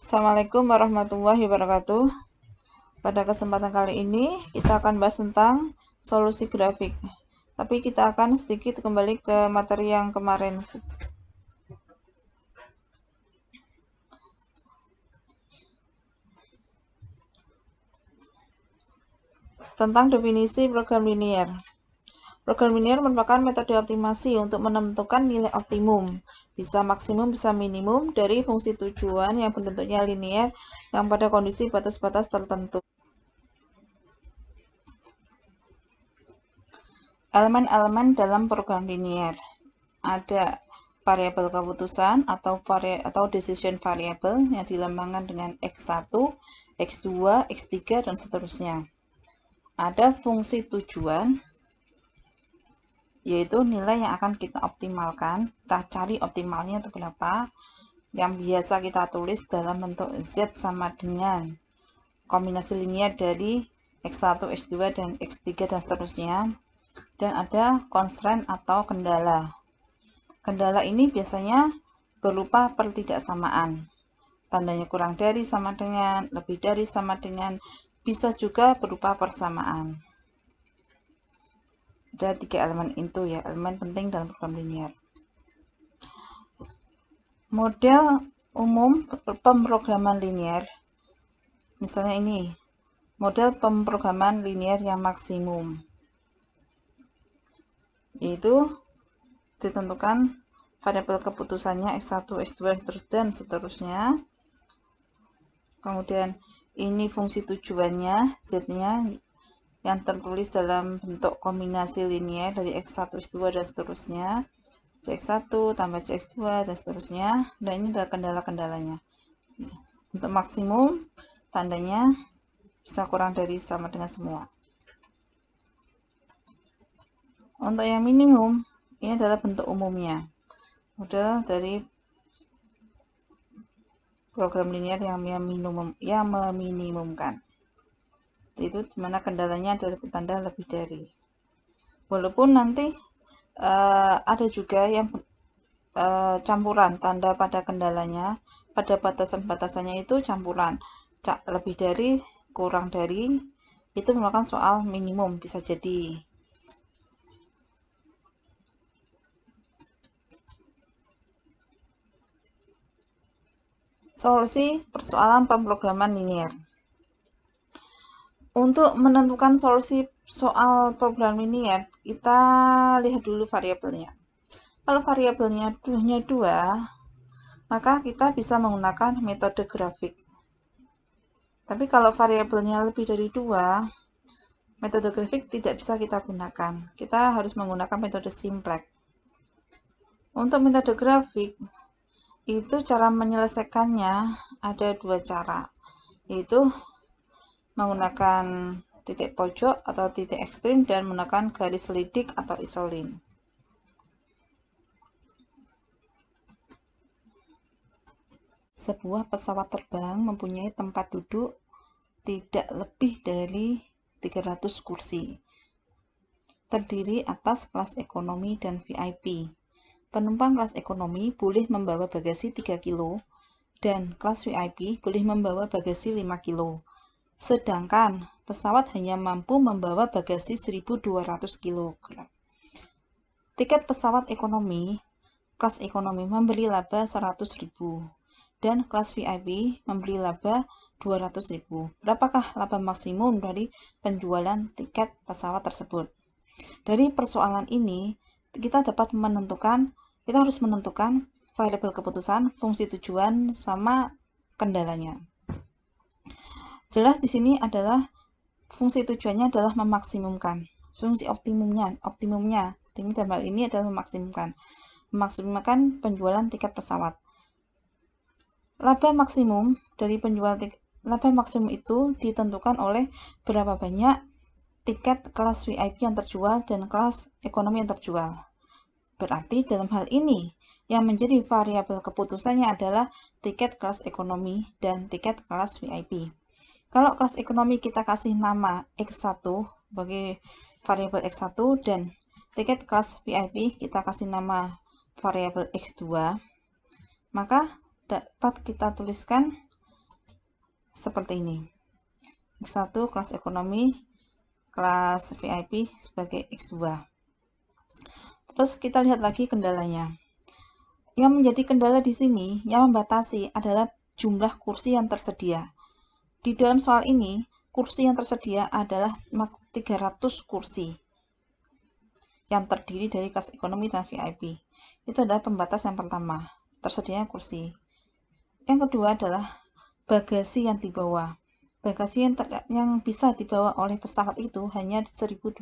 Assalamualaikum warahmatullahi wabarakatuh. Pada kesempatan kali ini kita akan bahas tentang solusi grafik. Tapi kita akan sedikit kembali ke materi yang kemarin. Tentang definisi program linier. Program linier merupakan metode optimasi untuk menentukan nilai optimum, bisa maksimum, bisa minimum, dari fungsi tujuan yang bentuknya linier yang pada kondisi batas-batas tertentu. Elemen-elemen dalam program linier. Ada variabel keputusan atau decision variable yang dilambangkan dengan X1, X2, X3, dan seterusnya. Ada fungsi tujuan, yaitu nilai yang akan kita optimalkan. Kita cari optimalnya itu berapa, yang biasa kita tulis dalam bentuk Z sama dengan kombinasi linier dari X1, X2, dan X3, dan seterusnya. Dan ada constraint atau kendala. Kendala ini biasanya berupa pertidaksamaan. Tandanya kurang dari, sama dengan, lebih dari, sama dengan, bisa juga berupa persamaan. Ada 3 elemen itu ya, elemen penting dalam program linier. Model umum pemrograman linier, misalnya ini, model pemrograman linier yang maksimum, yaitu ditentukan variabel keputusannya X1, X2, dan seterusnya. Kemudian ini fungsi tujuannya, Z-nya, yang tertulis dalam bentuk kombinasi linier dari X1, X2, dan seterusnya. Cx1 tambah Cx2, dan seterusnya. Dan ini adalah kendala-kendalanya. Untuk maksimum, tandanya bisa kurang dari, sama dengan semua. Untuk yang minimum, ini adalah bentuk umumnya. Model dari program linier yang meminimumkan. Itu dimana kendalanya adalah bertanda lebih dari. Walaupun nanti ada juga yang campuran tanda pada kendalanya, pada batasan-batasannya itu campuran. Lebih dari, kurang dari, itu merupakan soal minimum, bisa jadi. Solusi persoalan pemrograman linier. Untuk menentukan solusi soal program linier, kita lihat dulu variabelnya. Kalau variabelnya hanya 2, maka kita bisa menggunakan metode grafik. Tapi kalau variabelnya lebih dari 2, metode grafik tidak bisa kita gunakan. Kita harus menggunakan metode simplex. Untuk metode grafik, itu cara menyelesaikannya ada 2 cara, yaitu menggunakan titik pojok atau titik ekstrim dan menggunakan garis selidik atau isolin. Sebuah pesawat terbang mempunyai tempat duduk tidak lebih dari 300 kursi. Terdiri atas kelas ekonomi dan VIP. Penumpang kelas ekonomi boleh membawa bagasi 3 kilo dan kelas VIP boleh membawa bagasi 5 kilo. Sedangkan pesawat hanya mampu membawa bagasi 1.200 kg. Tiket pesawat ekonomi, kelas ekonomi memberi laba 100.000 dan kelas VIP memberi laba 200.000. Berapakah laba maksimum dari penjualan tiket pesawat tersebut? Dari persoalan ini, kita harus menentukan variabel keputusan, fungsi tujuan, sama kendalanya. Jelas di sini adalah fungsi tujuannya adalah memaksimumkan. Fungsi optimumnya dalam hal ini adalah memaksimumkan penjualan tiket pesawat. Laba maksimum dari penjualan laba maksimum itu ditentukan oleh berapa banyak tiket kelas VIP yang terjual dan kelas ekonomi yang terjual. Berarti dalam hal ini yang menjadi variabel keputusannya adalah tiket kelas ekonomi dan tiket kelas VIP. Kalau kelas ekonomi kita kasih nama X1 sebagai variabel X1 dan tiket kelas VIP kita kasih nama variabel X2, maka dapat kita tuliskan seperti ini. X1 kelas ekonomi, kelas VIP sebagai X2. Terus kita lihat lagi kendalanya. Yang menjadi kendala di sini, yang membatasi adalah jumlah kursi yang tersedia. Di dalam soal ini, kursi yang tersedia adalah 300 kursi yang terdiri dari kelas ekonomi dan VIP. Itu adalah pembatas yang pertama, tersedianya kursi. Yang kedua adalah bagasi yang dibawa. Bagasi yang bisa dibawa oleh pesawat itu hanya 1.200.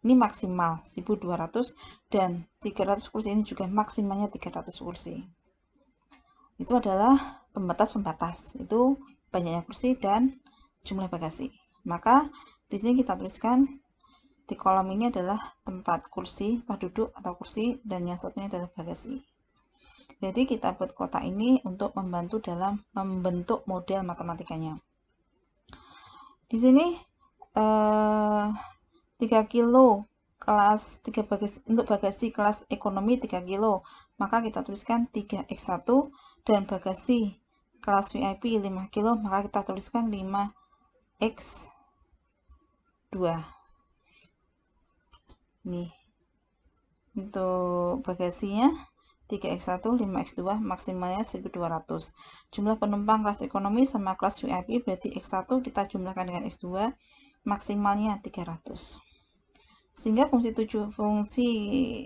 Ini maksimal 1.200 dan 300 kursi ini juga maksimalnya 300 kursi. Itu adalah pembatas-pembatas. Itu banyaknya kursi dan jumlah bagasi. Maka di sini kita tuliskan di kolom ini adalah tempat kursi, tempat duduk atau kursi, dan yang satunya adalah bagasi. Jadi kita buat kotak ini untuk membantu dalam membentuk model matematikanya. Di sini 3 kilo kelas 3 bagasi, untuk bagasi kelas ekonomi 3 kilo, maka kita tuliskan 3x1, dan bagasi kelas VIP 5 kilo, maka kita tuliskan 5x2. Nih, untuk bagasinya 3x1, 5x2, maksimalnya 1.200. Jumlah penumpang kelas ekonomi sama kelas VIP berarti x1 kita jumlahkan dengan x2, maksimalnya 300. Sehingga fungsi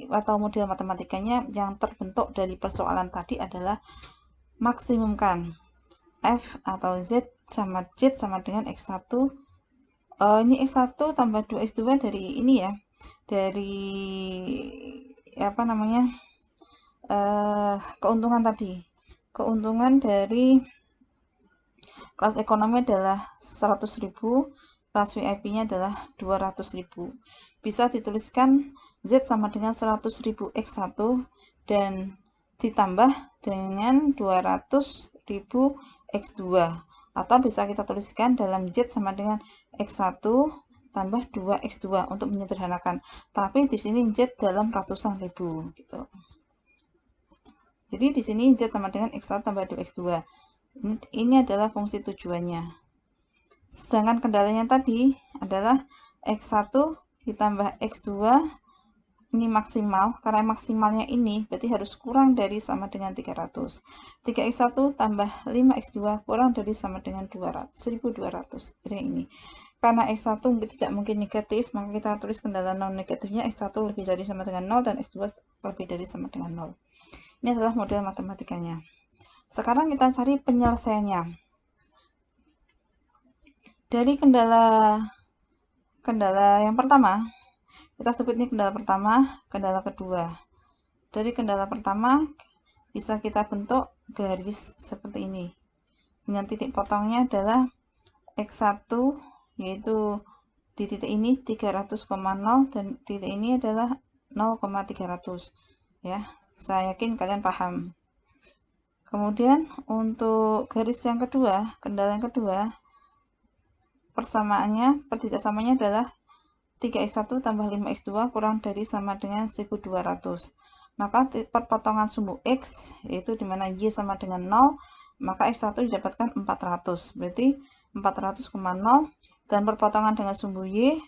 atau model matematikanya yang terbentuk dari persoalan tadi adalah maksimumkan f atau z sama dengan x1. Ini x1 tambah 2x2 dari ini ya, dari apa namanya, keuntungan tadi. Keuntungan dari kelas ekonomi adalah 100.000, kelas VIP-nya adalah 200.000. Bisa dituliskan Z sama dengan 100.000 X1 dan ditambah dengan 200.000 X2. Atau bisa kita tuliskan dalam Z sama dengan X1 tambah 2X2 untuk menyederhanakan. Tapi di sini Z dalam ratusan ribu gitu. Jadi di sini Z sama dengan X1 tambah 2X2. Ini adalah fungsi tujuannya. Sedangkan kendalanya tadi adalah X1 ditambah X2, ini maksimal. Karena maksimalnya ini berarti harus kurang dari sama dengan 300. 3x1 tambah 5x2 kurang dari sama dengan 1.200. Jadi ini. Karena x1 tidak mungkin negatif, maka kita tulis kendala non negatifnya x1 lebih dari sama dengan 0 dan x2 lebih dari sama dengan 0. Ini adalah model matematikanya. Sekarang kita cari penyelesaiannya. Dari kendala yang pertama, kita sebut ini kendala pertama, kendala kedua. Dari kendala pertama, bisa kita bentuk garis seperti ini. Dengan titik potongnya adalah X1, yaitu di titik ini 300,0 dan titik ini adalah 0,300. Ya, saya yakin kalian paham. Kemudian untuk garis yang kedua, kendala yang kedua, persamaannya, pertidaksamanya adalah 3x1 tambah 5x2 kurang dari sama dengan 1.200. Maka perpotongan sumbu x, yaitu dimana y sama dengan 0, maka x1 didapatkan 400. Berarti 400,0 dan perpotongan dengan sumbu y,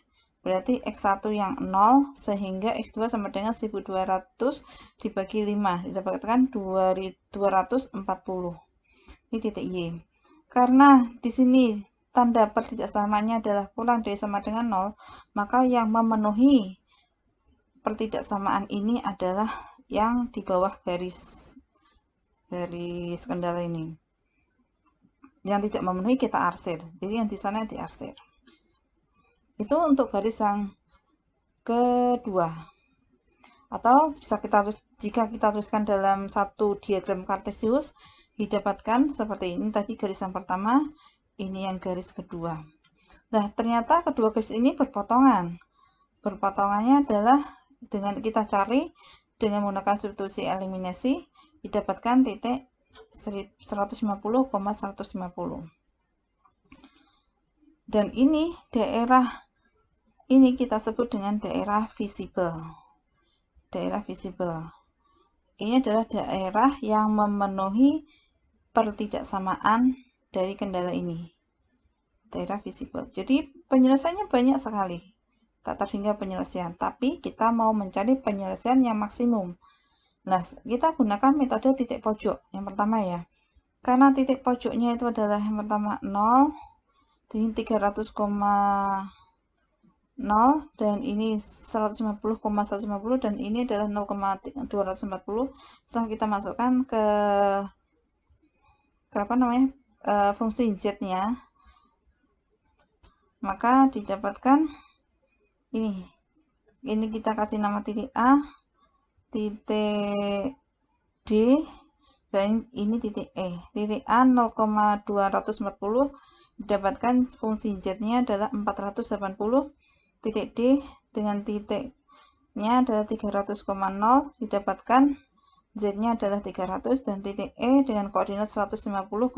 berarti x1 yang 0, sehingga x2 sama dengan 1.200 dibagi 5, didapatkan 240. Ini titik y. Karena di sini tanda pertidaksamaannya adalah kurang dari sama dengan 0, maka yang memenuhi pertidaksamaan ini adalah yang di bawah garis kendala ini. Yang tidak memenuhi kita arsir. Jadi yang di sana diarsir. Itu untuk garis yang kedua. Atau bisa jika kita tuliskan dalam satu diagram kartesius, didapatkan seperti ini. Tadi garis yang pertama, ini yang garis kedua. Nah, ternyata kedua garis ini berpotongan. Berpotongannya adalah dengan kita cari dengan menggunakan substitusi eliminasi, didapatkan titik 150,150. Dan ini daerah ini kita sebut dengan daerah visible. Daerah visible. Ini adalah daerah yang memenuhi pertidaksamaan dari kendala ini, daerah visible. Jadi penyelesaiannya banyak sekali, tak terhingga penyelesaian, tapi kita mau mencari penyelesaian yang maksimum. Nah, kita gunakan metode titik pojok yang pertama ya. Karena titik pojoknya itu adalah yang pertama 0, di 300,0 dan ini 150,150 dan ini adalah 0,240. Setelah kita masukkan ke apa namanya fungsi z-nya, maka didapatkan ini kita kasih nama titik A, titik D, dan ini titik E. Titik A 0,240 didapatkan fungsi z-nya adalah 480. Titik D dengan titiknya adalah 300,0 didapatkan z-nya adalah 300, dan titik E dengan koordinat 150,150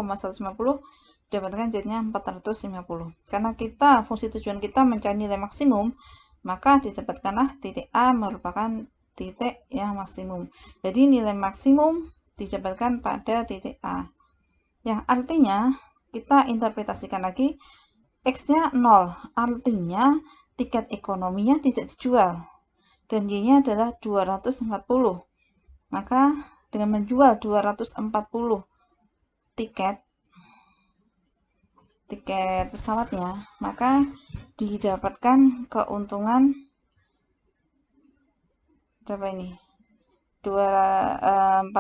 didapatkan z-nya 450. Karena fungsi tujuan kita mencari nilai maksimum, maka didapatkanlah titik A merupakan titik yang maksimum. Jadi nilai maksimum didapatkan pada titik A. Yang artinya kita interpretasikan lagi, X-nya 0, artinya tiket ekonominya tidak dijual, dan Y-nya adalah 240. Maka dengan menjual 240 tiket pesawatnya, maka didapatkan keuntungan berapa ini? 480.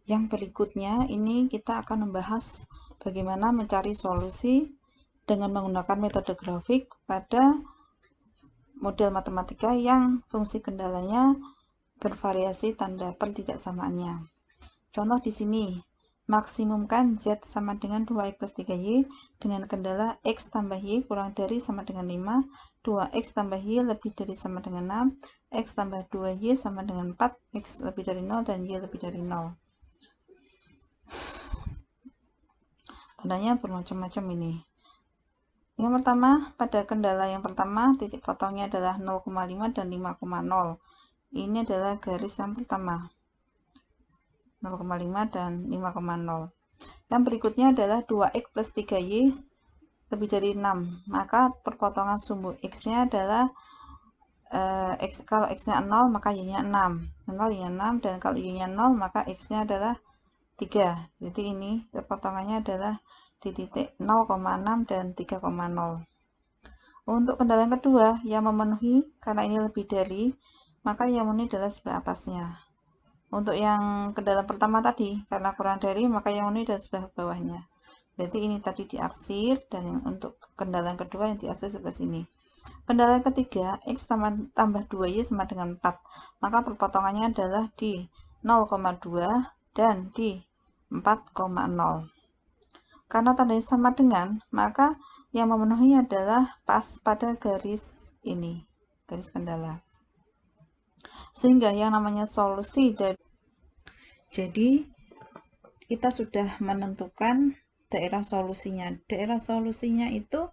Yang berikutnya ini kita akan membahas bagaimana mencari solusi dengan menggunakan metode grafik pada model matematika yang fungsi kendalanya bervariasi tanda pertidaksamaannya. Contoh di sini, maksimumkan Z sama dengan 2X plus 3Y dengan kendala X tambah Y kurang dari sama dengan 5, 2X tambah Y lebih dari sama dengan 6, X tambah 2Y sama dengan 4, X lebih dari 0, dan Y lebih dari 0. Tandanya bermacam-macam ini. Yang pertama, pada kendala yang pertama, titik potongnya adalah 0,5 dan 5,0. Ini adalah garis yang pertama. 0,5 dan 5,0. Yang berikutnya adalah 2X plus 3Y lebih dari 6. Maka perpotongan sumbu X-nya adalah kalau X-nya 0, maka Y-nya 6. 0, Y-nya 6, dan kalau Y-nya 0, maka X-nya adalah 3. Jadi ini potongannya adalah di titik 0,6 dan 3,0. Untuk kendala yang kedua yang memenuhi, karena ini lebih dari, maka yang memenuhi adalah sebelah atasnya. Untuk yang kendala pertama tadi, karena kurang dari, maka yang memenuhi adalah sebelah bawahnya. Berarti ini tadi diarsir, dan yang untuk kendala yang kedua yang diarsir sebelah sini. Kendala yang ketiga, X tambah 2Y sama dengan 4. Maka perpotongannya adalah di 0,2 dan di 4,0. Karena tandanya sama dengan, maka yang memenuhi adalah pas pada garis ini, garis kendala. Sehingga yang namanya solusi dari, jadi kita sudah menentukan daerah solusinya. Daerah solusinya itu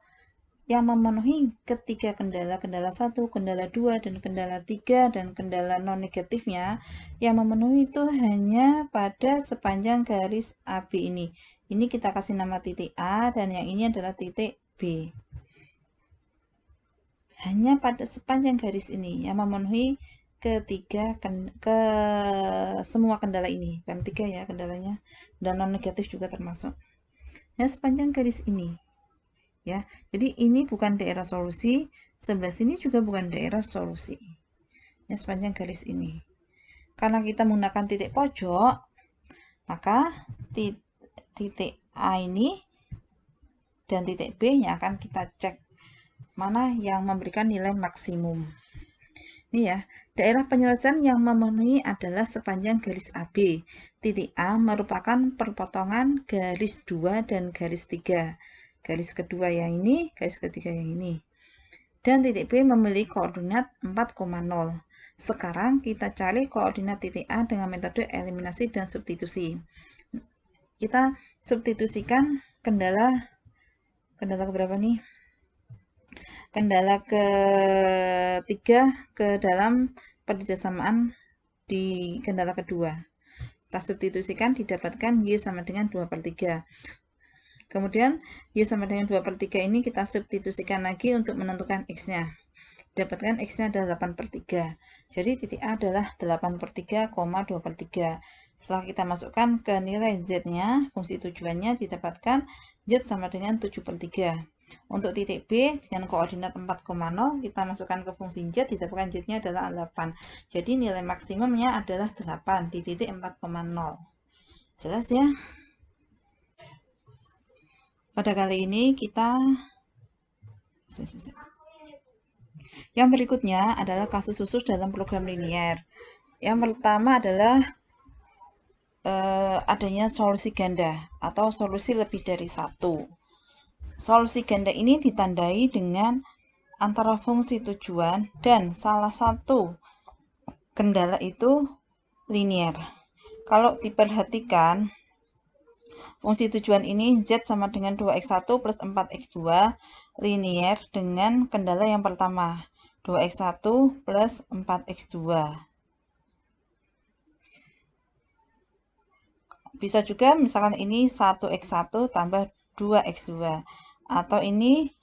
yang memenuhi ketiga kendala, kendala 1, kendala 2, dan kendala 3, dan kendala non-negatifnya, yang memenuhi itu hanya pada sepanjang garis AB ini. Ini kita kasih nama titik A, dan yang ini adalah titik B. Hanya pada sepanjang garis ini yang memenuhi semua kendala ini. Bukan 3 ya kendalanya, dan non-negatif juga termasuk. Ya, sepanjang garis ini. Ya, jadi ini bukan daerah solusi, sebelah sini juga bukan daerah solusi. Ya, sepanjang garis ini. Karena kita menggunakan titik pojok, maka titik A ini dan titik B yang akan kita cek mana yang memberikan nilai maksimum. Ini ya, daerah penyelesaian yang memenuhi adalah sepanjang garis AB. Titik A merupakan perpotongan garis 2 dan garis 3. Garis kedua yang ini, garis ketiga yang ini. Dan titik B memiliki koordinat 4,0. Sekarang kita cari koordinat titik A dengan metode eliminasi dan substitusi. Kita substitusikan kendala keberapa nih? Kendala ketiga ke dalam pertidakssamaan di kendala kedua. Kita substitusikan, didapatkan Y sama dengan 2/3. Kemudian Y sama dengan 2/3 ini kita substitusikan lagi untuk menentukan X-nya. Dapatkan X-nya adalah 8/3. Jadi titik A adalah 8/3, 2/3. Setelah kita masukkan ke nilai Z-nya, fungsi tujuannya didapatkan Z sama dengan 7/3. Untuk titik B dengan koordinat 4,0, kita masukkan ke fungsi Z, didapatkan Z-nya adalah 8. Jadi nilai maksimumnya adalah 8 di titik 4,0. Jelas ya? Pada kali ini kita yang berikutnya adalah kasus khusus dalam program linier. Yang pertama adalah adanya solusi ganda atau solusi lebih dari satu. Solusi ganda ini ditandai dengan antara fungsi tujuan dan salah satu kendala itu linier. Kalau diperhatikan, fungsi tujuan ini Z sama dengan 2x1 plus 4x2 linier dengan kendala yang pertama, 2x1 plus 4x2. Bisa juga misalkan ini 1x1 tambah 2x2. Atau ini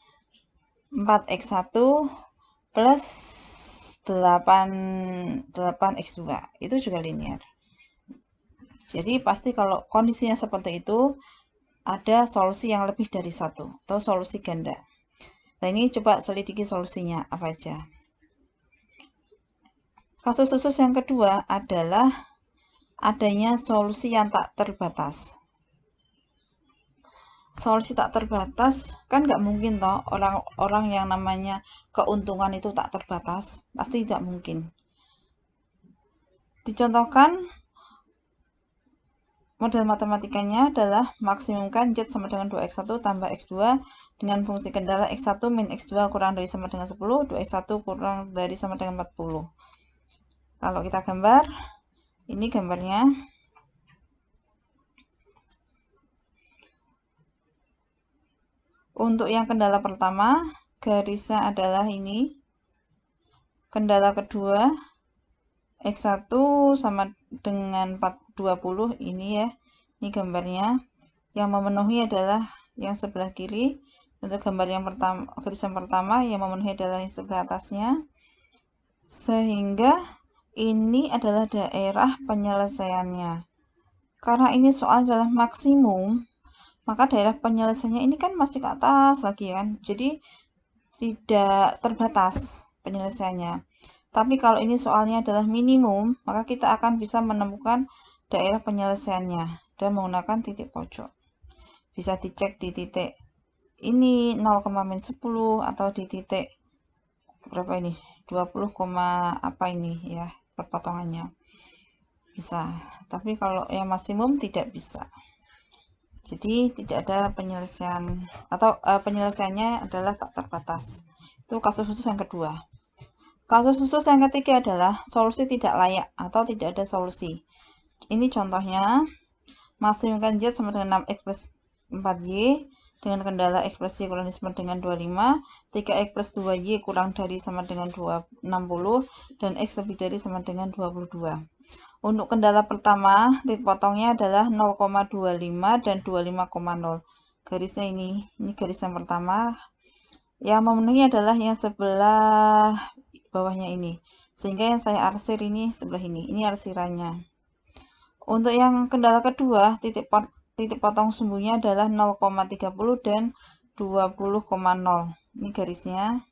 4x1 plus 8x2. Itu juga linier. Jadi pasti kalau kondisinya seperti itu, ada solusi yang lebih dari satu, atau solusi ganda. Nah ini coba selidiki solusinya apa aja. Kasus khusus yang kedua adalah adanya solusi yang tak terbatas. Solusi tak terbatas kan nggak mungkin toh orang yang namanya keuntungan itu tak terbatas, pasti tidak mungkin. Dicontohkan model matematikanya adalah maksimumkan Z sama dengan 2x1 tambah x2 dengan fungsi kendala x1 min x2 kurang dari sama dengan 10, 2x1 kurang dari sama dengan 40. Kalau kita gambar, ini gambarnya. Untuk yang kendala pertama, garisnya adalah ini. Kendala kedua, x1 sama dengan 20, ini ya. Ini gambarnya. Yang memenuhi adalah yang sebelah kiri. Untuk gambar yang pertama, garis yang pertama yang memenuhi adalah yang sebelah atasnya. Sehingga ini adalah daerah penyelesaiannya. Karena ini soal adalah maksimum, maka daerah penyelesaiannya ini kan masih ke atas lagi kan. Jadi tidak terbatas penyelesaiannya. Tapi kalau ini soalnya adalah minimum, maka kita akan bisa menemukan daerah penyelesaiannya dan menggunakan titik pojok. Bisa dicek di titik ini 0,-10 atau di titik berapa ini? 20, apa ini ya perpotongannya. Bisa. Tapi kalau yang maksimum tidak bisa. Jadi tidak ada penyelesaian atau penyelesaiannya adalah tak terbatas. Itu kasus khusus yang kedua. Kasus khusus yang ketiga adalah solusi tidak layak atau tidak ada solusi. Ini contohnya, maksimumkan Z sama dengan 6x plus 4y dengan kendala x plus y kurang dari sama dengan 25, 3x plus 2y kurang dari sama dengan 60, dan x lebih dari sama dengan 22. Untuk kendala pertama, titik potongnya adalah 0,25 dan 25,0. Garisnya ini garis yang pertama. Yang memenuhi adalah yang sebelah bawahnya ini. Sehingga yang saya arsir ini sebelah ini arsirannya. Untuk yang kendala kedua, titik potong sumbunya adalah 0,30 dan 20,0. Ini garisnya.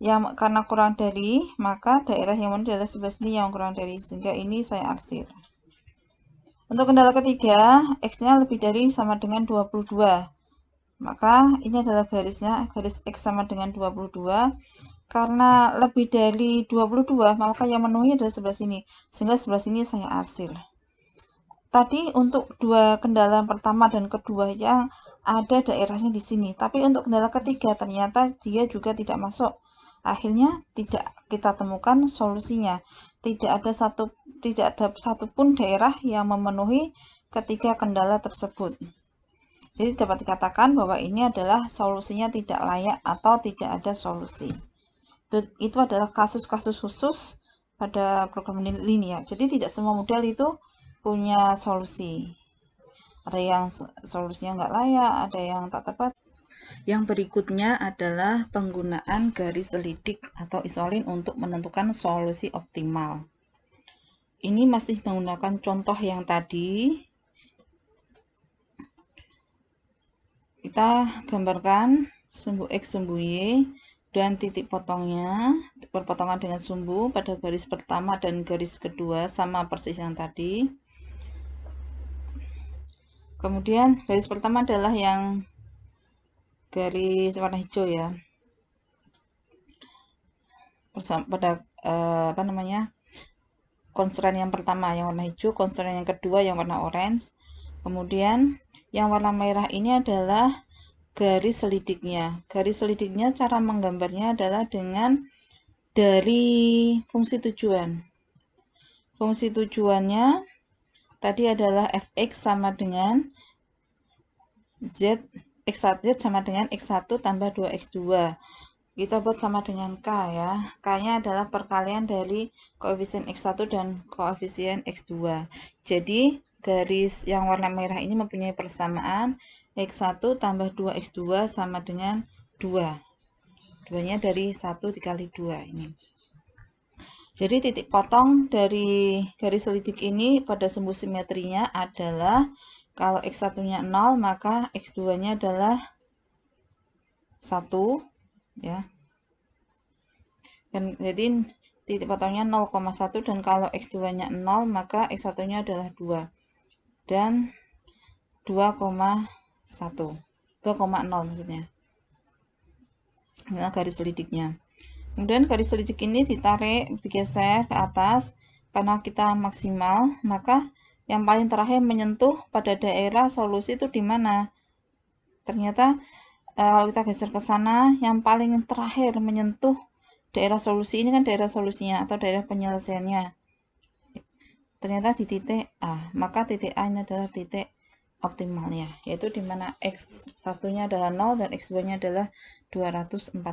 Yang karena kurang dari, maka daerah yang memenuhi adalah sebelah sini yang kurang dari, sehingga ini saya arsir. Untuk kendala ketiga, X-nya lebih dari sama dengan 22. Maka ini adalah garisnya, garis X sama dengan 22. Karena lebih dari 22, maka yang memenuhi adalah sebelah sini, sehingga sebelah sini saya arsir. Tadi untuk dua kendala pertama dan kedua yang ada daerahnya di sini, tapi untuk kendala ketiga ternyata dia juga tidak masuk. Akhirnya tidak kita temukan solusinya. Tidak ada satupun daerah yang memenuhi ketiga kendala tersebut. Jadi dapat dikatakan bahwa ini adalah solusinya tidak layak atau tidak ada solusi. Itu adalah kasus-kasus khusus pada program linear. Jadi tidak semua model itu punya solusi. Ada yang solusinya nggak layak, ada yang tak tepat. Yang berikutnya adalah penggunaan garis selidik atau isolin untuk menentukan solusi optimal. Ini masih menggunakan contoh yang tadi. Kita gambarkan sumbu X, sumbu Y, dan titik potongnya berpotongan dengan sumbu pada garis pertama dan garis kedua sama persis yang tadi. Kemudian garis pertama adalah yang garis warna hijau ya, pada constraint yang pertama yang warna hijau, constraint yang kedua yang warna orange. Kemudian yang warna merah ini adalah garis selidiknya. Garis selidiknya cara menggambarnya adalah dengan dari fungsi tujuan. Fungsi tujuannya tadi adalah fx sama dengan z, x1 sama dengan x1 tambah 2x2. Kita buat sama dengan k ya. K-nya adalah perkalian dari koefisien x1 dan koefisien x2. Jadi garis yang warna merah ini mempunyai persamaan x1 tambah 2x2 sama dengan 2. 2-nya dari 1 dikali 2 ini. Jadi titik potong dari garis selidik ini pada sumbu simetrinya adalah kalau x1-nya 0 maka x2-nya adalah 1 ya. Dan jadi titik potongnya 0,1 dan kalau x2-nya 0 maka x1-nya adalah 2 dan 2,0 maksudnya. Inilah garis selidiknya. Kemudian garis selidik ini ditarik, digeser ke atas karena kita maksimal, maka yang paling terakhir menyentuh pada daerah solusi itu di mana? Ternyata kalau kita geser ke sana, yang paling terakhir menyentuh daerah solusi ini kan daerah solusinya atau daerah penyelesaiannya. Ternyata di titik A, maka titik A ini adalah titik optimalnya, yaitu di mana X1-nya adalah 0 dan X2-nya adalah 240.